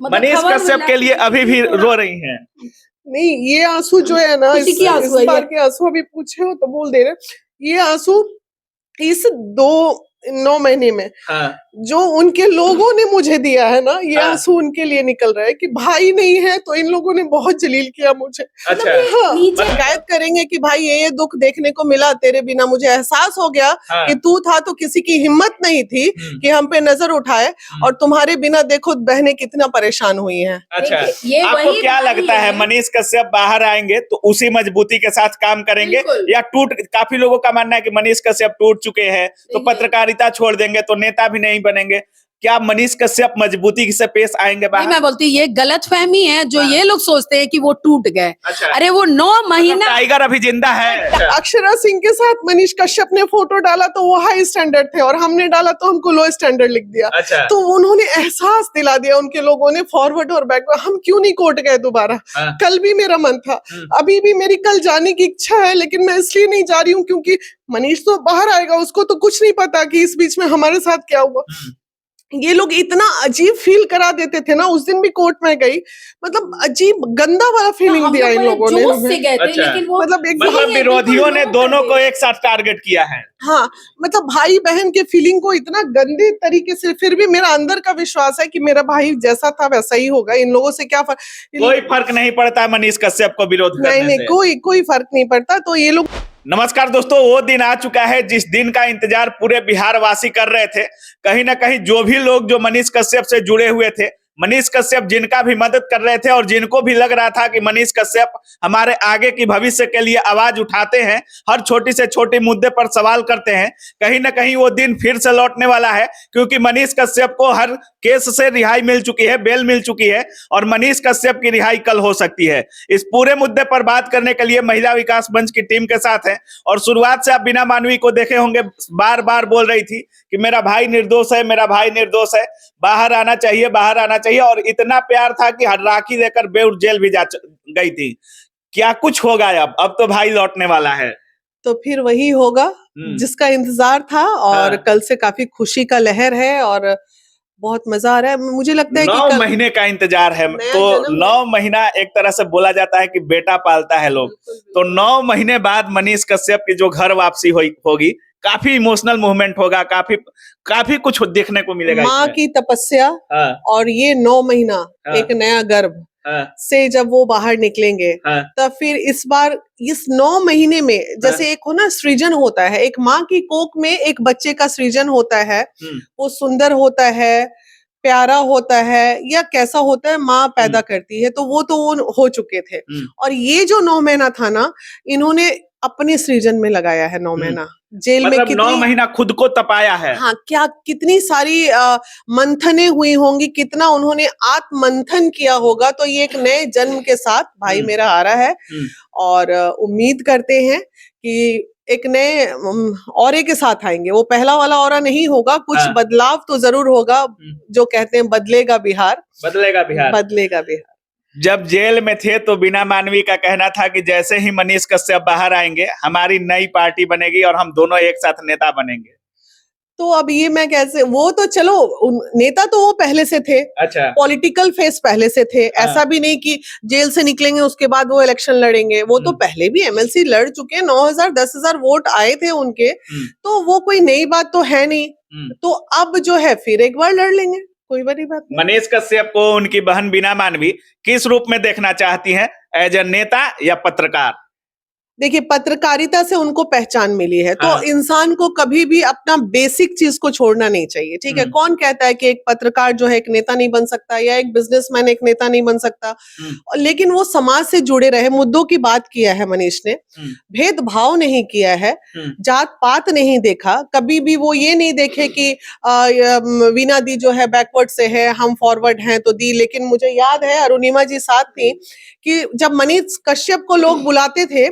मतलब मनीष खबर कश्यप मिला के लिए कि अभी भी रो रही हैं। नहीं, ये आंसू जो है ना, खुशी की आंसू है इस बार ये। के आंसू अभी पूछे हो तो बोल दे रहे। ये आंसू इस 9 महीने में हाँ, जो उनके लोगों ने मुझे दिया है ना, ये हाँ। आंसू उनके लिए निकल रहा है कि भाई नहीं है तो इन लोगों ने बहुत जलील किया मुझे। अच्छा। हाँ, नीचे- शिकायत करेंगे कि भाई ये दुख देखने को मिला तेरे बिना, मुझे एहसास हो गया हाँ। कि तू था तो किसी की हिम्मत नहीं थी कि हम पे नजर उठाए, और तुम्हारे बिना देखो बहनें कितना परेशान हुई हैं। अच्छा, देखिए, ये आपको वही क्या भाई लगता है है। मनीष कश्यप बाहर आएंगे तो उसी मजबूती के साथ काम करेंगे, बिल्कुल। या काफी लोगों का मानना है कि मनीष कश्यप टूट चुके हैं तो देखिए। पत्रकारिता छोड़ देंगे तो नेता भी नहीं बनेंगे। क्या मनीष कश्यप मजबूती से पेश आएंगे नहीं, बाहर? मैं बोलती ये गलत फहमी है जो हाँ। ये लोग सोचते हैं कि वो टूट गए। अच्छा। अरे वो 9 मतलब महीना टाइगर अभी जिंदा है। अक्षरा सिंह के साथ मनीष कश्यप ने फोटो डाला तो वो हाई स्टैंडर्ड थे, और हमने डाला तो हमको लो स्टैंडर्ड लिख दिया। अच्छा। तो उन्होंने एहसास दिला दिया उनके लोगों ने, फॉरवर्ड और बैकवर्ड। हम क्यों नहीं कोर्ट गए दोबारा? हाँ। कल भी मेरा मन था, अभी भी मेरी कल जाने की इच्छा है, लेकिन मैं इसलिए नहीं जा रही हूँ क्योंकि मनीष तो बाहर आएगा, उसको तो कुछ नहीं पता कि इस बीच में हमारे साथ क्या हुआ। ये लोग इतना अजीब फील करा देते थे ना, उस दिन भी कोर्ट में गई, मतलब अजीब गंदा वाला फीलिंग हम दिया लोग इन बड़े लोगों ने जोश से हमें। गए थे, अच्छा। लेकिन वो मतलब एक मतलब नहीं है, विरोधियों बिल्कुल ने लो दोनों कर को दिए। एक साथ टारगेट किया है। हाँ, मतलब भाई बहन के फीलिंग को इतना गंदे तरीके से, फिर भी मेरा अंदर का विश्वास है कि मेरा भाई जैसा था वैसा ही होगा। इन लोगों से क्या कोई फर्क नहीं पड़ता है मनीष कश्यप को विरोध नहीं करने नहीं, से। कोई फर्क नहीं पड़ता। तो ये लोग नमस्कार दोस्तों, वो दिन आ चुका है जिस दिन का इंतजार पूरे बिहार वासी कर रहे थे। कहीं ना कहीं जो भी लोग जो मनीष कश्यप से जुड़े हुए थे, मनीष कश्यप जिनका भी मदद कर रहे थे और जिनको भी लग रहा था कि मनीष कश्यप हमारे आगे की भविष्य के लिए आवाज उठाते हैं, हर छोटी से छोटी मुद्दे पर सवाल करते हैं, कहीं ना कहीं वो दिन फिर से लौटने वाला है। क्योंकि मनीष कश्यप को हर केस से रिहाई मिल चुकी है, बेल मिल चुकी है, और मनीष कश्यप की रिहाई कल हो सकती है। इस पूरे मुद्दे पर बात करने के लिए महिला विकास मंच की टीम के साथ है। और शुरुआत से आप बीना मानवी को देखे होंगे, बार बार बोल रही थी कि मेरा भाई निर्दोष है, मेरा भाई निर्दोष है, बाहर आना चाहिए, बाहर आना चाहिए। और इतना प्यार था कि हर राखी देकर बेउर जेल भी जा गई थी। क्या कुछ होगा अब तो भाई लौटने वाला है। तो फिर वही होगा जिसका इंतजार था, और हाँ। कल से काफी खुशी का लहर है और बहुत मजा आ रहा है। मुझे लगता है कि 9 महीने का इंतजार है। नया तो जन्म 9 महीना एक तरह से बोला जाता है कि बेटा पालता है लोग। तो 9 महीने बाद मनीष कश्यप की जो घर वापसी होगी, काफी इमोशनल मूवमेंट होगा, काफी कुछ देखने को मिलेगा। माँ इसमें की तपस्या हाँ। और ये 9 महीना हाँ। एक नया गर्भ हाँ। से जब वो बाहर निकलेंगे, हाँ। तब फिर इस बार इस 9 महीने में जैसे एक हो ना सृजन होता है, एक माँ की कोख में एक बच्चे का सृजन होता है, वो सुंदर होता है, प्यारा होता है, या कैसा होता है माँ पैदा करती है, तो वो हो चुके थे। और ये जो 9 महीना था ना, इन्होंने अपने सृजन में लगाया है 9 महीना। जेल में मतलब 9 महीना खुद को तपाया है। हाँ, क्या कितनी सारी मंथने हुई होंगी, कितना उन्होंने आत्म मंथन किया होगा। तो ये एक नए जन्म के साथ भाई मेरा आ रहा है, और उम्मीद करते हैं कि एक नए औरे के साथ आएंगे। वो पहला वाला औरा नहीं होगा, कुछ बदलाव तो जरूर होगा। जो कहते हैं बदलेगा बिहार, बदलेगा बिहार, बदलेगा बिहार। जब जेल में थे तो बीना मानवी का कहना था कि जैसे ही मनीष कश्यप बाहर आएंगे हमारी नई पार्टी बनेगी और हम दोनों एक साथ नेता बनेंगे। तो अब ये मैं कैसे, वो तो चलो नेता तो वो पहले से थे। अच्छा। पॉलिटिकल फेस पहले से थे। ऐसा भी नहीं कि जेल से निकलेंगे उसके बाद वो इलेक्शन लड़ेंगे। वो तो पहले भी एमएलसी लड़ चुके हैं, 9,000 10,000 वोट आए थे उनके। तो वो कोई नई बात तो है नहीं। तो अब जो है फिर एक बार लड़ लेंगे, कोई बड़ी बात नहीं। मनीष कश्यप को उनकी बहन बीना मानवी किस रूप में देखना चाहती हैं, एज ए नेता या पत्रकार? देखिए, पत्रकारिता से उनको पहचान मिली है, तो इंसान को कभी भी अपना बेसिक चीज को छोड़ना नहीं चाहिए। ठीक है, कौन कहता है कि एक पत्रकार जो है एक नेता नहीं बन सकता, या एक बिजनेसमैन एक नेता नहीं बन सकता। लेकिन वो समाज से जुड़े रहे, मुद्दों की बात किया है मनीष ने, भेदभाव नहीं किया है, जात पात नहीं देखा कभी भी। वो ये नहीं देखे कि वीना दी जो है बैकवर्ड से है, हम फॉरवर्ड हैं तो दी। लेकिन मुझे याद है अरुणिमा जी साथ थी कि जब मनीष कश्यप को लोग बुलाते थे,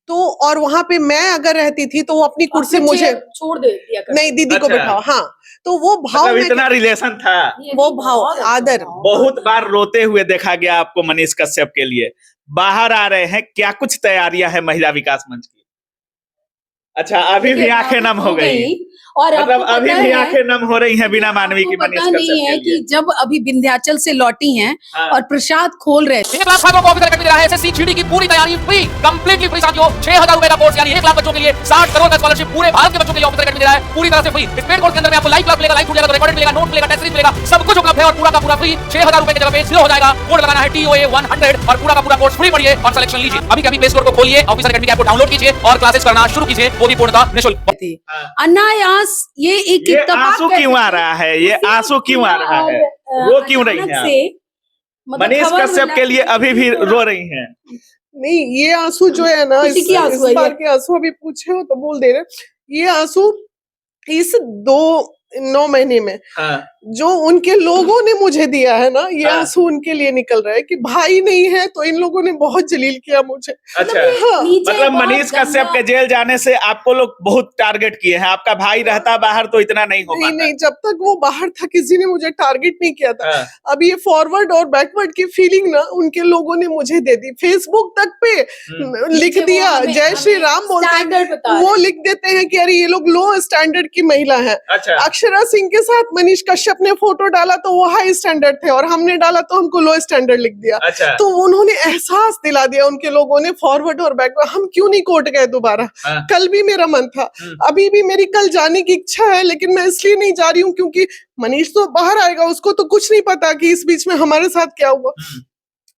तो और वहां पे मैं अगर रहती थी तो वो अपनी कुर्सी मुझे छोड़ दे दिया करते। नहीं, दीदी को बिठाओ। हाँ, तो वो भाव मतलब इतना रिलेशन था, वो भाव आदर। बहुत बार रोते हुए देखा गया आपको मनीष कश्यप के लिए। बाहर आ रहे हैं, क्या कुछ तैयारियां है महिला विकास मंच की? अच्छा, अभी भी आंखें नम हो गई। और मतलब आपको अभी पता भी है, आंखें नम हो रही हैं बिना मानवी की आपको मनीष पता नहीं कश्यप है के लिए। कि जब अभी विंध्याचल से लौटी हैं हाँ। और प्रसाद खोल रहे थे, 1 लाख छात्रों को ऑफिसर अकेडमी दे रहा है एसएससी जीडी की पूरी तैयारी फ्री, कंप्लीटली फ्री साथियों। 6000 रुपए का कोर्स यानी 1 लाख बच्चों के लिए 60 करोड़ का स्कॉलरशिप पूरे भारत के बच्चों के लिए ऑफिसर अकेडमी दे रहा है पूरी तरह से फ्री। इस पेड कोर्स के अंदर में आपको लाइव क्लास मिलेगा, लाइव मिलेगा, रिकॉर्डेड मिलेगा, नोट मिलेगा, टेस्ट सीरीज मिलेगा, सब कुछ उपलब्ध है और पूरा का पूरा फ्री। 6000 रुपए की जगह पे 0 हो जाएगा। कोड लगाना है TOA 100 और पूरा का पूरा कोर्स फ्री पढ़िए और सिलेक्शन लीजिए। अभी कभी प्ले स्टोर को खोलिए, ऑफिसर अकेडमी ऐप को डाउनलोड कीजिए और क्लासेस करना शुरू कीजिए, वो भी पूर्णतः निःशुल्क। थे अनायास ये एक ये इत्तेफाक आंसू कह क्यों आ सकते हैं। रहा है? ये उसी आंसू क्यों आ रहा है? और, रो क्यों रही अचानक हैं आप? से मतलब मनीष खबर कश्यप मिला के लिए कि अभी भी रो रही हैं। नहीं, ये आंसू जो है ना, खुशी इस की आंसू है ये। बार के आंसू अभी पूछे हो तो बोल दे रहे। ये आंसू इस 9 महीने में हाँ। जो उनके लोगों ने मुझे दिया है ना, ये हाँ। आंसू उनके लिए निकल रहा है कि भाई नहीं है तो इन लोगों ने बहुत जलील किया मुझे। अच्छा, हाँ, नीचे मतलब बहुत मनीष कश्यप गंदा- के जेल जाने से आपको लोग बहुत टारगेट किए हैं। आपका भाई रहता बाहर तो इतना नहीं हो नहीं पाता। नहीं, जब तक वो बाहर था किसी ने मुझे टारगेट नहीं किया था। हाँ। अब ये फॉरवर्ड और बैकवर्ड की फीलिंग ना उनके लोगों ने मुझे दे दी। फेसबुक तक पे लिख नीचे वो दिया हमें- जय श्री हमें राम बोलते स्टैंडर्ड बता हैं, रहे वो हैं। लिख देते हैं कि अरे ये लोग लो स्टैंडर्ड की महिला है। अच्छा। अक्षरा सिंह के साथ मनीष कश्यप ने फोटो डाला तो वो हाई स्टैंडर्ड थे और हमने डाला तो हमको लो स्टैंडर्ड लिख दिया। अच्छा। तो उन्होंने एहसास दिला दिया उनके लोगों ने, फॉरवर्ड और बैकवर्ड। हम क्यों नहीं कोर्ट गए दोबारा? हाँ। कल भी मेरा मन था, अभी भी मेरी कल जाने की इच्छा है, लेकिन मैं इसलिए नहीं जा रही हूँ क्योंकि मनीष तो बाहर आएगा, उसको तो कुछ नहीं पता कि इस बीच में हमारे साथ क्या हुआ।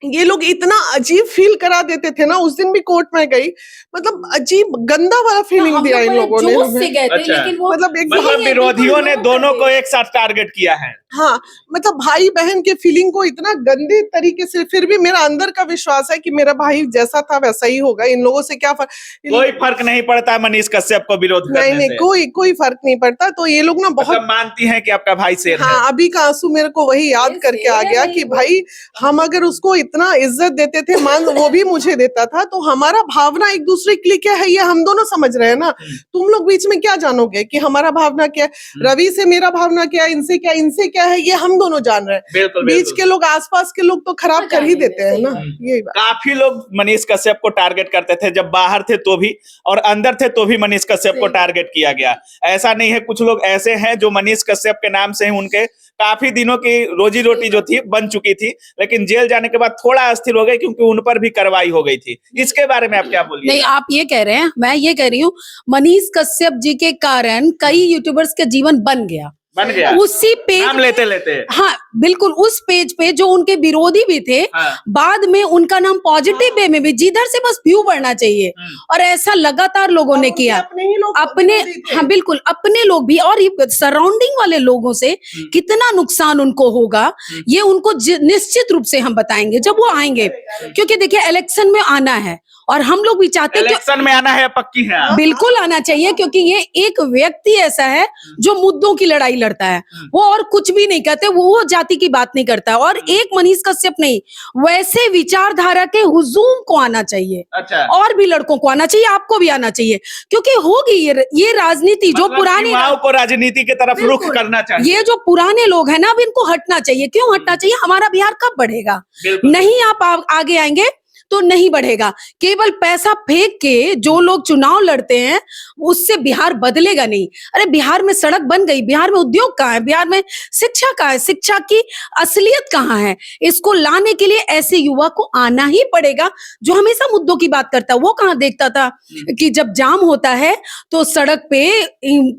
ये लोग इतना अजीब फील करा देते थे ना, उस दिन भी कोर्ट में गई, मतलब अजीब गंदा वाला फीलिंग हम दिया लोग इन बड़े लोगों ने जोश से हमें। गए थे, अच्छा। लेकिन वो मतलब एक मतलब ये विरोधियों बिल्कुल ने लो दोनों कर को दिए। एक साथ टारगेट किया है। हाँ, मतलब भाई बहन के फीलिंग को इतना गंदे तरीके से, फिर भी मेरा अंदर का विश्वास है कि मेरा भाई जैसा था वैसा ही होगा। इन लोगों से क्या फर्क? कोई फर्क नहीं पड़ता मनीष कश्यप को विरोध नहीं करने नहीं, से। कोई फर्क नहीं पड़ता। तो ये लोग ना बहुत, मतलब मानती हैं कि आपका भाई शेर है। हाँ, अभी का आंसू मेरे को वही याद ये करके आ शेर गया नहीं, कि वो- भाई हम अगर उसको इतना इज्जत देते थे, मान वो भी मुझे देता था, तो हमारा भावना एक दूसरे के लिए क्या है ये हम दोनों समझ रहे हैं ना। तुम लोग बीच में क्या जानोगे कि हमारा भावना क्या है? रवि से मेरा भावना क्या है, इनसे क्या है, ये हम दोनों जान रहे हैं। बिल्कुल, बीच बिल्कुल। के लोग, आसपास के लोग तो खराब कर ही देते हैं ना। यही बात। काफी लोग मनीष कश्यप को टारगेट करते थे, जब बाहर थे तो भी और अंदर थे तो भी मनीष कश्यप को टारगेट किया गया। ऐसा नहीं है, कुछ लोग ऐसे हैं जो मनीष कश्यप के नाम से ही उनके काफी दिनों की रोजी रोटी जो थी बन चुकी थी, लेकिन जेल जाने के बाद थोड़ा अस्थिर हो गए क्योंकि उन पर भी कार्रवाई हो गई थी। इसके बारे में आप क्या बोलिए? नहीं, आप ये कह रहे हैं, मैं ये कह रही हूँ, मनीष कश्यप जी के कारण कई यूट्यूबर्स का जीवन बन गया। बन गया उसी पेज नाम लेते लेते। हाँ बिल्कुल, उस पेज पे जो उनके विरोधी भी थे, हाँ। बाद में उनका नाम पॉजिटिव वे में भी, जिधर से बस व्यू बढ़ना चाहिए, और ऐसा लगातार लोगों ने किया। अपने ही लोग अपने, विरोधी थे। हाँ बिल्कुल, अपने लोग भी और सराउंडिंग वाले लोगों से कितना नुकसान उनको होगा, ये उनको निश्चित रूप से हम बताएंगे जब वो आएंगे। क्योंकि देखिए इलेक्शन में आना है और हम लोग भी चाहते हैं कि इलेक्शन में आना है, पक्की है आप? बिल्कुल आना चाहिए, क्योंकि ये एक व्यक्ति ऐसा है जो मुद्दों की लड़ाई लड़ता है। वो और कुछ भी नहीं कहते, वो जाति की बात नहीं करता है। और एक मनीष कश्यप नहीं, वैसे विचारधारा के हुजूम को आना चाहिए। अच्छा। और भी लड़कों को आना चाहिए, आपको भी आना चाहिए, क्योंकि होगी ये राजनीति जो मतलब पुरानी, युवाओं को राजनीति की तरफ रुख बिल्कुल। करना चाहिए। ये जो पुराने लोग हैं ना, अब इनको हटना चाहिए। क्यों हटना चाहिए? हमारा बिहार कब बढ़ेगा? बिल्कुल। नहीं आप आगे आएंगे तो नहीं बढ़ेगा। केवल पैसा फेंक के जो लोग चुनाव लड़ते हैं, उससे बिहार बदलेगा नहीं। अरे बिहार में सड़क बन गई, बिहार में उद्योग कहाँ है, बिहार में शिक्षा कहाँ है, शिक्षा की असलियत कहाँ है? इसको लाने के लिए ऐसे युवा को आना ही पड़ेगा जो हमेशा मुद्दों की बात करता है। वो कहाँ देखता था कि जब जाम होता है तो सड़क पे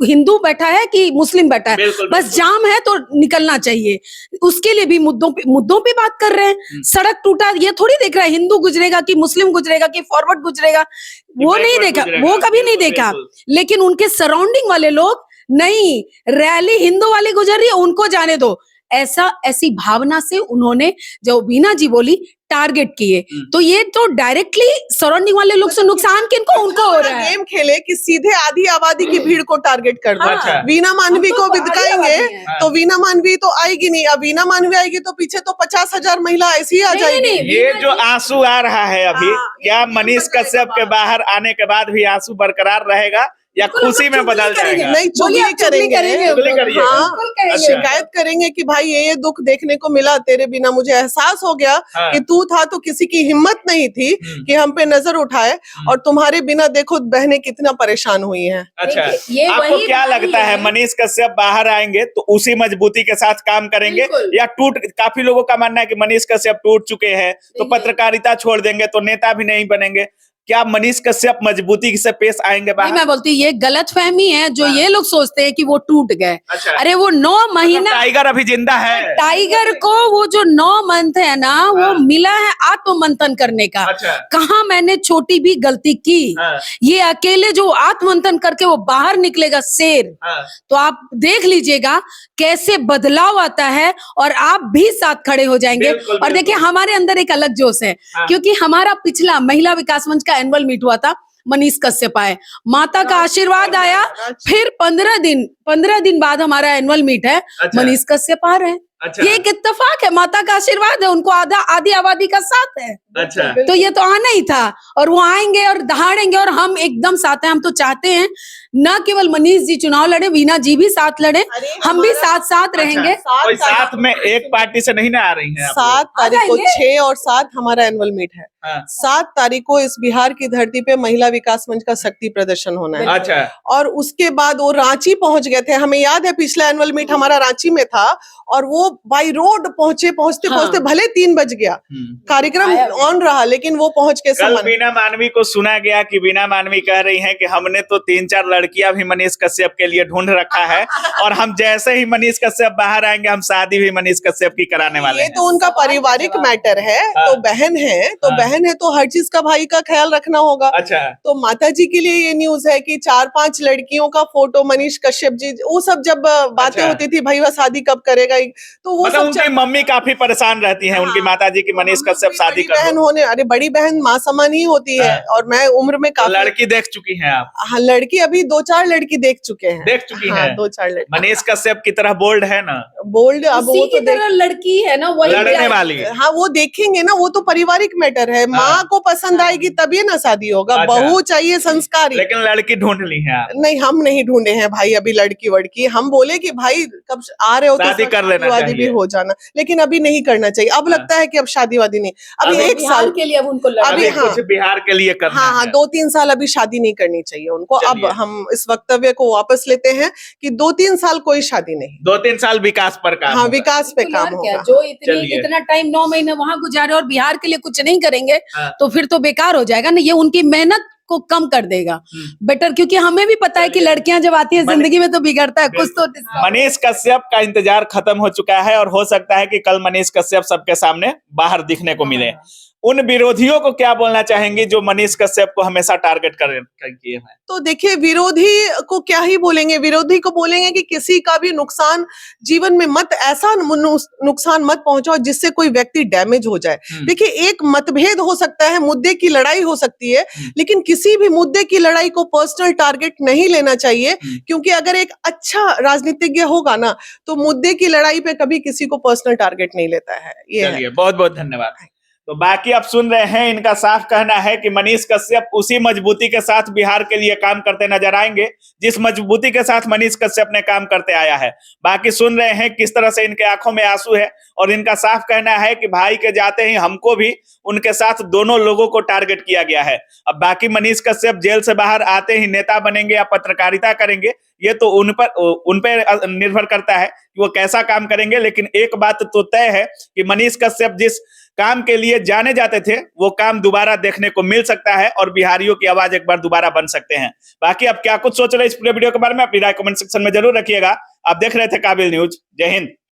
हिंदू बैठा है कि मुस्लिम बैठा है, बिल्कुल, बस जाम है तो निकलना चाहिए। उसके लिए भी मुद्दों पे बात कर रहे हैं। सड़क टूटा, ये थोड़ी देख रहा है हिंदू गुजरेगा कि मुस्लिम गुजरेगा कि फॉरवर्ड गुजरेगा, वो नहीं backward देखा, गुजरेगा, वो कभी नहीं बिल्कुल, देखा। बिल्कुल। लेकिन उनके सराउंडिंग वाले लोग, नहीं रैली हिंदू वाली गुजर रही है, उनको जाने दो, ऐसी भावना से उन्होंने जो बीना जी बोली टारगेट किए। तो ये तो डायरेक्टली सराउंडिंग वाले लोग से नुकसान किनको, उनको हो रहा है। गेम खेले कि सीधे आधी आबादी की भीड़ को टारगेट कर दो। अच्छा। वीना मानवी हम तो को आधी बिदकाएंगे आबादी हैं। तो वीना मानवी तो आएगी नहीं। अब वीना मानवी आएगी तो पीछे तो 50,000 महिला ऐसी ही आ नहीं, जाएगी। नहीं, ये जो आंसू आ रहा है अभी, हाँ, क्या ये मनीष बताइएगा कश्यप के बाहर आने के बाद भी आंसू बरकरार रहेगा या बिल्कुल हम खुशी लोग में बदल चुगली करेंगे। जाएगा? नहीं, बोलिए, चुगली आप चुगली करेंगे। चुगली करिएगा। हाँ, बिल्कुल कहेंगे। शिकायत करेंगे कि भाई ये दुख देखने को मिला तेरे बिना, मुझे एहसास हो गया हाँ। कि तू था तो किसी की हिम्मत नहीं थी कि हम पे नजर उठाए, और तुम्हारे बिना देखो बहनें कितना परेशान हुई हैं। अच्छा, देखिए, ये आपको वही क्या भाई लगता है मनीष कश्यप बाहर आएंगे तो उसी मजबूती के साथ काम करेंगे, बिल्कुल। या काफी लोगों का मानना है कि मनीष कश्यप टूट चुके हैं तो देखिए। पत्रकारिता छोड़ देंगे तो नेता भी नहीं बनेंगे? क्या मनीष कश्यप मजबूती से पेश आएंगे नहीं, बाहर? मैं बोलती ये गलत फहमी है जो हाँ। ये लोग सोचते हैं कि वो टूट गए। अच्छा। अरे वो 9 मतलब महीना टाइगर अभी जिंदा है? टाइगर को वो जो 9 मंथ है ना, वो हाँ। मिला है आत्ममंथन करने का। अच्छा। कहाँ मैंने छोटी भी गलती की। हाँ। ये अकेले जो आत्ममंथन करके वो बाहर निकलेगा शेर, हाँ। तो आप देख लीजिएगा कैसे बदलाव आता है और आप भी साथ खड़े हो जाएंगे। बिल्कुल, और देखिए बिल्कुल। हमारे अंदर एक अलग जोश है, हाँ। क्योंकि हमारा पिछला महिला विकास मंच का एनुअल मीट हुआ था, मनीष कश्यप आए, माता का आशीर्वाद आया, फिर 15 दिन बाद हमारा एनुअल मीट है, अच्छा। मनीष कश्यप आ रहे हैं। अच्छा। ये एक इत्तेफाक है, माता का आशीर्वाद है, उनको आधी आबादी का साथ है। अच्छा। तो ये तो आना ही था, और वो आएंगे और दहाड़ेंगे, और हम एकदम साथ हैं। हम तो चाहते हैं न केवल मनीष जी चुनाव लड़े, वीना जी भी साथ लड़े, हम भी साथ साथ रहेंगे। अच्छा, कोई साथ में एक पार्टी से नहीं ना आ रही है? 7 तारीख को, जाएंगे। 6 और 7 हमारा एनुअल मीट है। हाँ। 7 तारीख को इस बिहार की धरती पे महिला विकास मंच का शक्ति प्रदर्शन होना है। अच्छा। और उसके बाद वो रांची पहुंच गए थे, हमें याद है पिछला एनुअल मीट हमारा रांची में था, और वो बाई रोड पहुंचे, पहुंचते हाँ। पहुंचते भले 3 बज गया, कार्यक्रम आया वो। ऑन रहा, लेकिन वो पहुंच के कल समान। बीना मानवी को सुना गया कि बीना मानवी कह रही हैं कि हमने तो 3-4 लड़कियां भी मनीष कश्यप के लिए ढूंढ रखा है, और हम जैसे ही मनीष कश्यप बाहर आएंगे हम शादी भी मनीष कश्यप की कराने वाले ये हैं। तो उनका पारिवारिक मैटर है, हाँ। तो बहन है तो हाँ। बहन है तो हर चीज का भाई का ख्याल रखना होगा। अच्छा। तो माता जी के लिए ये न्यूज है कि 4-5 लड़कियों का फोटो मनीष कश्यप जी, वो सब जब बातें अच्छा। होती थी भाई वह शादी कब करेगा, तो वो मतलब सब उनकी मम्मी काफी परेशान रहती हैं, उनकी माता जी की मनीष कश्यप शादी बड़ी बहन कर होने, अरे बड़ी बहन माँ समान ही होती है, हाँ। और मैं उम्र में तो काफी लड़की देख चुकी हैं आप? हाँ, लड़की अभी 2-4 लड़की देख चुके हैं। देख चुकी हाँ, हैं? 2-4 लड़की मनीष कश्यप की तरह बोल्ड है ना? बोल्ड, अब उसी वो की तो देख, तरह लड़की है ना, वही लड़ने जाएगी। वाली है। हाँ वो देखेंगे ना, वो तो पारिवारिक मैटर है, माँ को पसंद आएगी तभी ना शादी होगा। अच्छा। बहू चाहिए संस्कारी। लेकिन लड़की ढूंढ ली है आप? नहीं, हम नहीं ढूंढे हैं भाई अभी लड़की वड़की, हम बोले कि भाई कब आ रहे हो तो शादी कर लेना शादी भी चाहिए। हो जाना, लेकिन अभी नहीं करना चाहिए। अब हाँ। लगता है कि अब शादी वादी नहीं, अभी अभी 1 बिहार साल के लिए अब उनको लड़ना अभी अभी है। हाँ। कुछ बिहार के लिए करना हाँ हाँ है। 2-3 साल अभी शादी नहीं करनी चाहिए उनको। अब चलिए। हम इस वक्तव्य को वापस लेते हैं कि 2-3 साल कोई शादी नहीं। 2-3 साल विकास पर काम हाँ, होगा। विकास पे बिल्कुल, काम और क्या, होगा। जो चलिए। इतना टाइम 9 महीने वहां गुजारे और बिहार के लिए कुछ नहीं करेंगे, हाँ। तो फिर तो बेकार हो जाएगा ना, ये उनकी मेहनत को कम कर देगा बेटर, क्योंकि हमें भी पता है कि चलिए। लड़कियां जब आती है जिंदगी में तो बिगड़ता है कुछ तो। मनीष कश्यप का इंतजार खत्म हो चुका है, और हो सकता है कि कल मनीष कश्यप सबके सामने बाहर दिखने को मिले। उन विरोधियों को क्या बोलना चाहेंगे जो मनीष कश्यप को हमेशा टारगेट कर किए हैं? तो देखिए, विरोधी को क्या ही बोलेंगे, विरोधी को बोलेंगे कि किसी का भी नुकसान जीवन में मत, ऐसा नुकसान मत पहुंचाओ जिससे कोई व्यक्ति डैमेज हो जाए। देखिए, एक मतभेद हो सकता है, मुद्दे की लड़ाई हो सकती है, लेकिन किसी भी मुद्दे की लड़ाई को पर्सनल टारगेट नहीं लेना चाहिए, क्योंकि अगर एक अच्छा राजनीतिज्ञ होगा ना तो मुद्दे की लड़ाई पे कभी किसी को पर्सनल टारगेट नहीं लेता है। ये है। चलिए, बहुत बहुत धन्यवाद। तो बाकी आप सुन रहे हैं, इनका साफ कहना है कि मनीष कश्यप उसी मजबूती के साथ बिहार के लिए काम करते नजर आएंगे जिस मजबूती के साथ मनीष कश्यप ने काम करते आया है। बाकी सुन रहे हैं किस तरह से इनके आंखों में आंसू है, और इनका साफ कहना है कि भाई के जाते ही हमको भी उनके साथ दोनों लोगों को टारगेट किया गया है। अब बाकी मनीष कश्यप जेल से बाहर आते ही नेता बनेंगे या पत्रकारिता करेंगे, ये तो उन पर निर्भर करता है कि वो कैसा काम करेंगे। लेकिन एक बात तो तय है कि मनीष कश्यप जिस काम के लिए जाने जाते थे वो काम दोबारा देखने को मिल सकता है, और बिहारियों की आवाज एक बार दोबारा बन सकते हैं। बाकी आप क्या कुछ सोच रहे हैं इस पूरे वीडियो के बारे में, अपनी राय कमेंट सेक्शन में जरूर रखिएगा। आप देख रहे थे काबिल न्यूज। जय हिंद।